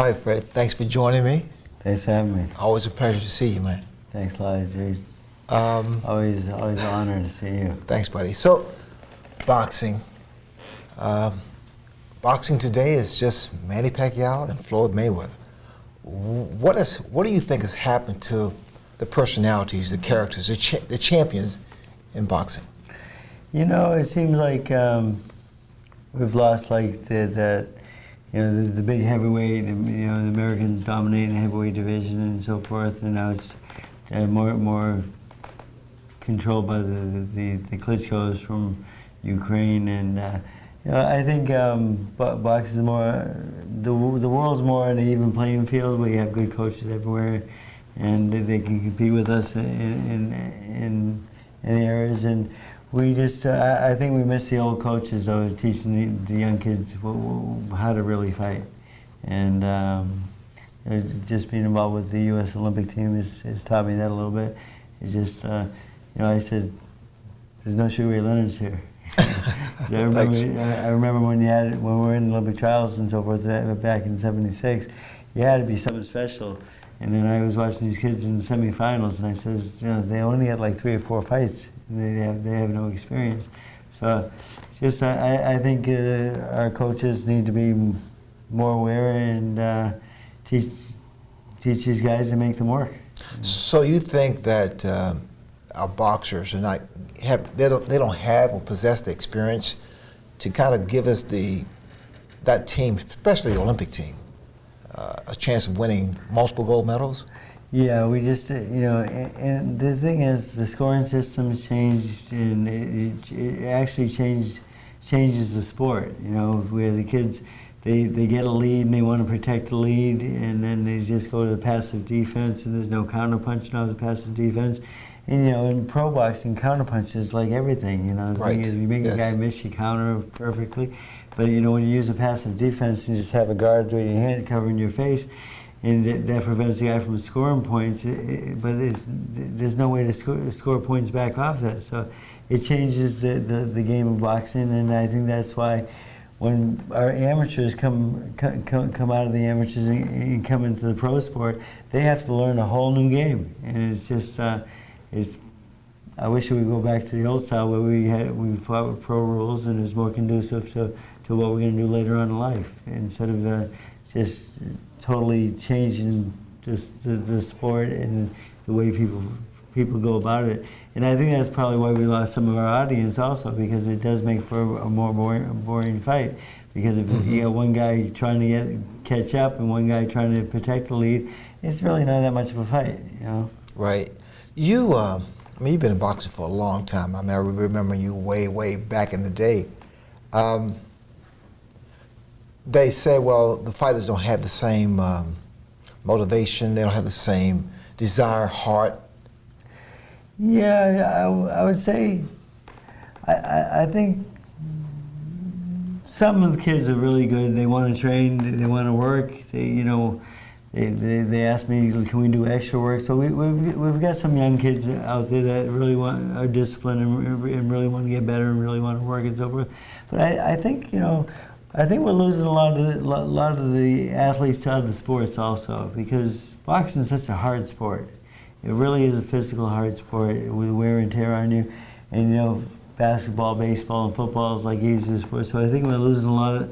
right, Freddie. Thanks for joining me. Thanks for having me. Always a pleasure to see you, man. Thanks a lot, Jay. Always an honor to see you. Thanks, buddy. So, boxing. Boxing today is just Manny Pacquiao and Floyd Mayweather. What do you think has happened to the personalities, the characters, the champions in boxing? You know, it seems like we've lost like the big heavyweight. You know, the Americans dominating the heavyweight division and so forth, and now it's more controlled by the Klitschko's from Ukraine, and you know, I think boxing is more the world's more on an even playing field. We have good coaches everywhere, and they can compete with us in areas. And we just I think we miss the old coaches though, teaching the young kids how to really fight. And just being involved with the U.S. Olympic team has taught me that a little bit. It's just you know, I said, there's no Sugar Leonard's here. I remember when we were in the Olympic trials and so forth back in '76, you had to be something special. And then I was watching these kids in the semifinals, and I says, you know, they only had like 3 or 4 fights. And they have no experience. So, just I think our coaches need to be more aware and teach these guys to make them work. So you think that our boxers are not they don't have or possess the experience to kind of give us that team, especially the Olympic team, a chance of winning multiple gold medals? Yeah, we just, you know, and the thing is, the scoring system's changed, and it actually changes the sport, you know, where the kids, they get a lead and they want to protect the lead, and then they just go to the passive defense, and there's no counter-punching off the passive defense. And, you know, in pro boxing, counter-punch is like everything, you know. The thing is, you make a guy miss, you counter perfectly. But, you know, when you use a passive defense, you just have a guard with your hand covering your face, and that prevents the guy from scoring points, but there's no way to score points back off that. So it changes the game of boxing, and I think that's why when our amateurs come out of the amateurs and come into the pro sport, they have to learn a whole new game. And it's just, I wish we would go back to the old style where we fought with pro rules, and it was more conducive to what we're going to do later on in life, instead of just totally changing just the sport and the way people go about it. And I think that's probably why we lost some of our audience also, because it does make for a more boring fight. Because if you got one guy trying to catch up and one guy trying to protect the lead, it's really not that much of a fight, you know? Right. You, I mean, you've been in boxing for a long time. I mean, I remember you way back in the day. They say, well, the fighters don't have the same motivation, they don't have the same desire, heart. Yeah, I would say, I think some of the kids are really good. They want to train, they want to work. They ask me, can we do extra work? So we've got some young kids out there that really are disciplined and really want to get better and really want to work and so forth. But I think, you know, I think we're losing a lot of the athletes to other sports also, because boxing is such a hard sport. It really is a physical hard sport with wear and tear on you. And, you know, basketball, baseball, and football is like easier sports. So I think we're losing a lot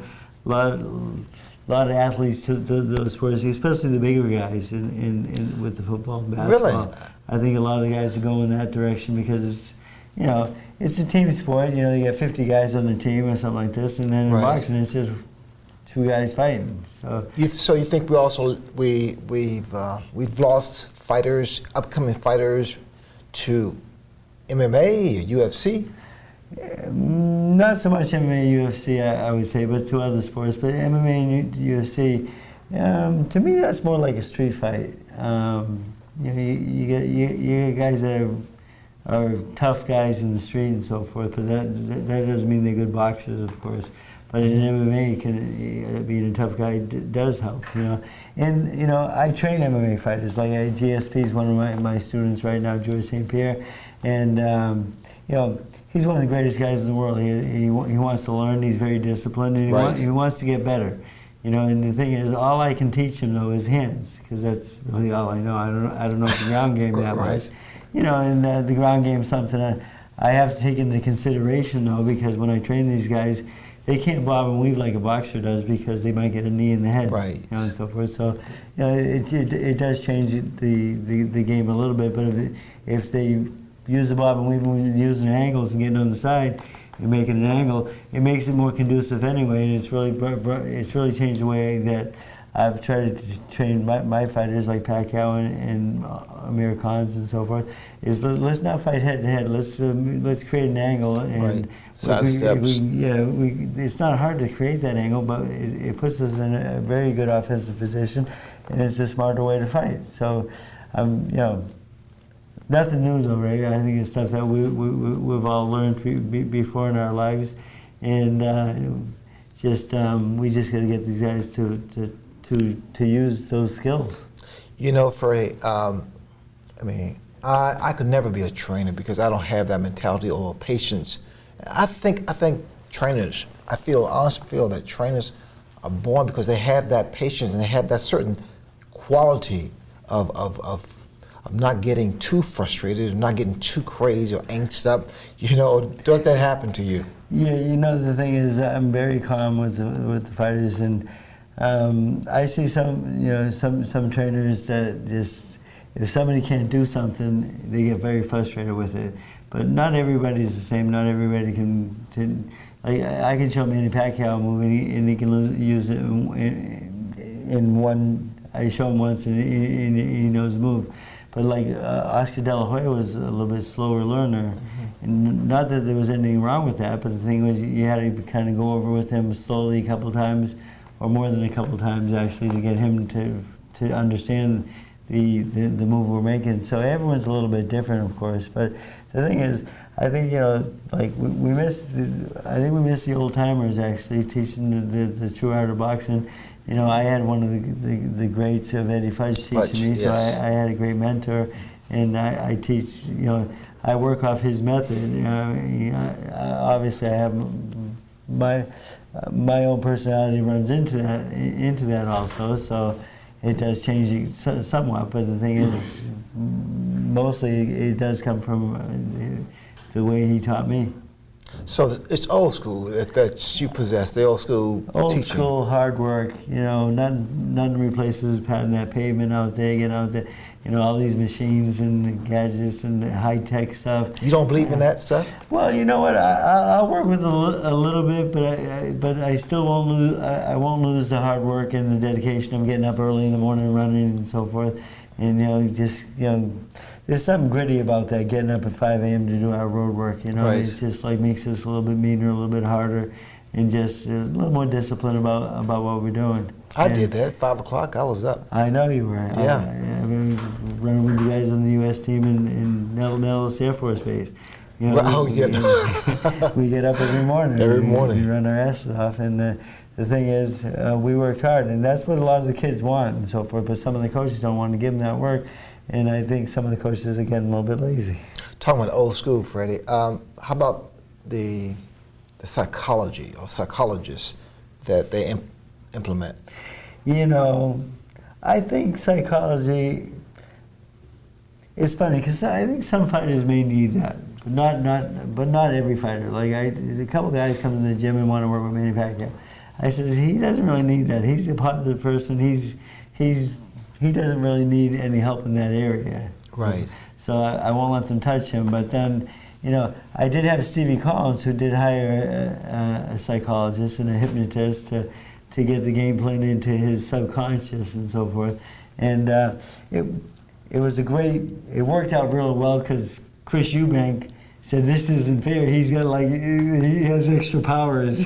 of athletes to those sports, especially the bigger guys with the football and basketball. Really? I think a lot of the guys are going in that direction because it's, you know, it's a team sport. You know, you got 50 guys on the team or something like this, and then in boxing it's just 2 guys fighting. So you think we also we've lost fighters, upcoming fighters, to MMA, UFC? Not so much MMA, UFC, I would say, but to other sports. But MMA and UFC, to me, that's more like a street fight. You know, you get guys that are tough guys in the street and so forth, but that doesn't mean they're good boxers, of course. But in MMA, being a tough guy does help, you know. And, you know, I train MMA fighters. Like GSP is one of my students right now, George St. Pierre. And, you know, he's one of the greatest guys in the world. He wants to learn. He's very disciplined, and he wants to get better. You know, and the thing is, all I can teach him though is hands, because that's really all I know. I don't know the ground game that much. You know, and the ground game is something I have to take into consideration though, because when I train these guys, they can't bob and weave like a boxer does because they might get a knee in the head, right? You know, and so forth. So, you know, it does change the game a little bit. But if they use the bob and weave and using angles and getting on the side, and making an angle, it makes it more conducive anyway. And it's really changed the way that I've tried to train my fighters like Pacquiao and Amir Khan's and so forth. Is let's not fight head to head. Let's create an angle and right. Side steps. It's not hard to create that angle, but it puts us in a very good offensive position, and it's a smarter way to fight. So, you know, nothing new though, Ray. I think it's stuff that we've all learned before in our lives, and we just got to get these guys to use those skills. You know, Freddie, I mean, I could never be a trainer because I don't have that mentality or patience. I think trainers, I honestly feel that trainers are born because they have that patience and they have that certain quality of not getting too frustrated, of not getting too crazy or angst up. You know, does that happen to you? Yeah, you know, the thing is, I'm very calm with the fighters, and I see some trainers that just, if somebody can't do something, they get very frustrated with it. But not everybody's the same. Not everybody can like, I can show Manny Pacquiao move and he can use it in one. I show him once and he knows the move. But like Oscar De La Hoya was a little bit slower learner, and not that there was anything wrong with that, but the thing was you had to kind of go over with him slowly a couple of times, or more than a couple of times actually, to get him to understand the move we're making. So everyone's a little bit different, of course. But the thing is, I think, you know, like we miss the old timers actually teaching the true art of boxing. You know, I had one of the greats of Eddie Fudge teaching me, so yes. I had a great mentor, and I teach, you know, I work off his method. Obviously I have my own personality runs into that also, so it does change it somewhat, but the thing is, mostly it does come from the way he taught me. So it's old school that you possess, the old school teaching. Old school hard work, you know, none replaces patting that pavement out there, getting out there, you know, all these machines and gadgets and high-tech stuff. You don't believe in that stuff? Well, you know what, I'll work with a little bit, but I still won't lose, I won't lose the hard work and the dedication of getting up early in the morning, running and so forth, and, you know, just, you know, there's something gritty about that, getting up at 5 a.m. to do our road work, you know. Right. It's just like makes us a little bit meaner, a little bit harder, and just a little more discipline about what we're doing. I did that. 5 o'clock, I was up. I know you were. Yeah. I mean, running with you guys on the U.S. team in Nellis Air Force Base. You know, Oh, yeah. we get up every morning. Every morning. We run our asses off, and the thing is, we worked hard, and that's what a lot of the kids want and so forth, but some of the coaches don't want to give them that work. And I think some of the coaches are getting a little bit lazy. Talking about old school, Freddie, how about the psychology or psychologists that they implement? You know, I think psychology, it's funny because I think some fighters may need that, but not every fighter. Like a couple guys come to the gym and want to work with Manny Pacquiao. I said, he doesn't really need that. He's a positive person. He doesn't really need any help in that area. Right. So I won't let them touch him. But then, you know, I did have Stevie Collins, who did hire a psychologist and a hypnotist to get the game plan into his subconscious and so forth. And it was it worked out really well because Chris Eubank said, this isn't fair. He's got he has extra powers.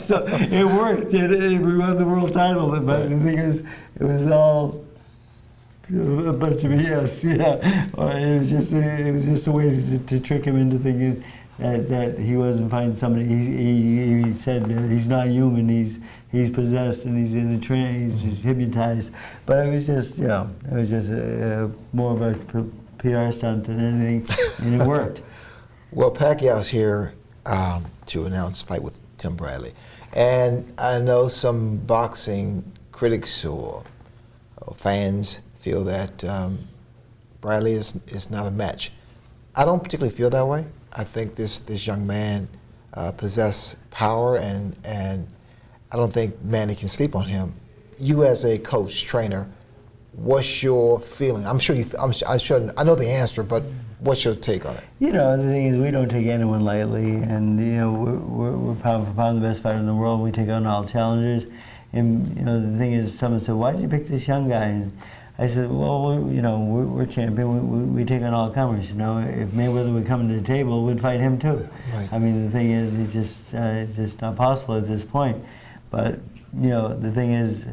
So it worked. We won the world title. But the thing is, it was all a bunch of BS. Yeah. Or it was just a way to trick him into thinking that he wasn't finding somebody. He said that he's not human. He's possessed and he's in a trance. He's hypnotized. But it was just, you know, it was just more of a PR stunt than anything, and it worked. Well, Pacquiao's here to announce a fight with Tim Bradley. And I know some boxing critics or fans feel that Bradley is not a match. I don't particularly feel that way. I think this young man possesses power, and I don't think Manny can sleep on him. You as a coach, trainer, what's your feeling? I know the answer, but what's your take on it? You know, the thing is, we don't take anyone lightly, and you know, we're pound for pound the best fighter in the world. We take on all challengers, and you know, the thing is, someone said, "Why did you pick this young guy?" And I said, "Well, you know, we're champion. We take on all comers. You know, if Mayweather would come to the table, we'd fight him too." Right. I mean, the thing is, it's just not possible at this point. But you know, the thing is,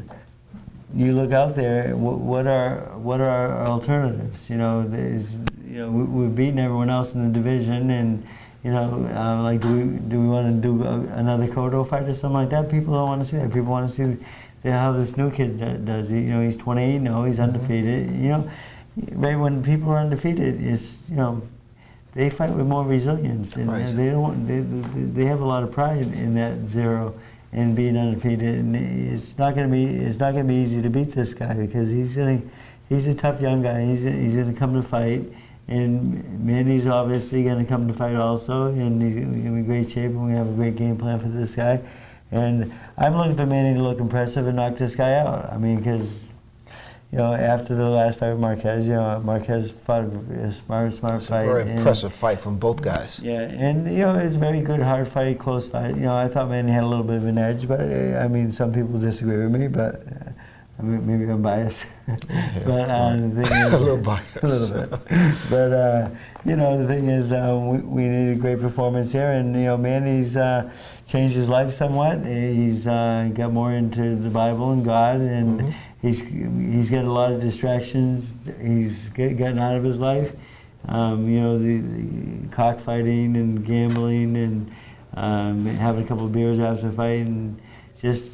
you look out there. What are our alternatives? You know, we've beaten everyone else in the division, and you know, like, do we want to do another Cotto fight or something like that? People don't want to see that. People want to see how this new kid does. You know, he's 28. No, he's undefeated. You know, right when people are undefeated, it's, you know, they fight with more resilience, and Right. they have a lot of pride in that zero and being undefeated. And it's not going to be easy to beat this guy, because he's a tough young guy. He's going to come to fight. And Manny's obviously going to come to fight also, and he's going to be in great shape, and we have a great game plan for this guy. And I'm looking for Manny to look impressive and knock this guy out. I mean, because, you know, after the last fight with Marquez, you know, Marquez fought a smart It's fight. a very impressive fight from both guys. Yeah, and you know, it's a very good, hard fight, close fight. You know, I thought Manny had a little bit of an edge, but I mean, some people disagree with me, but I mean, maybe I'm biased. Yeah, But the thing is, a little biased. A little bit. But you know, the thing is, we need a great performance here, and you know, Manny's changed his life somewhat. He's got more into the Bible and God, and he's got a lot of distractions. He's gotten out of his life. You know, the cockfighting and gambling, and having a couple of beers after the fight, and just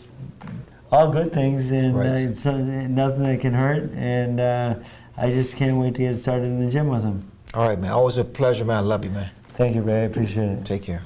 all good things, and Right. Nothing that can hurt. And I just can't wait to get started in the gym with him. All right, man. Always a pleasure, man. I love you, man. Thank you, Ray. I appreciate it. Take care.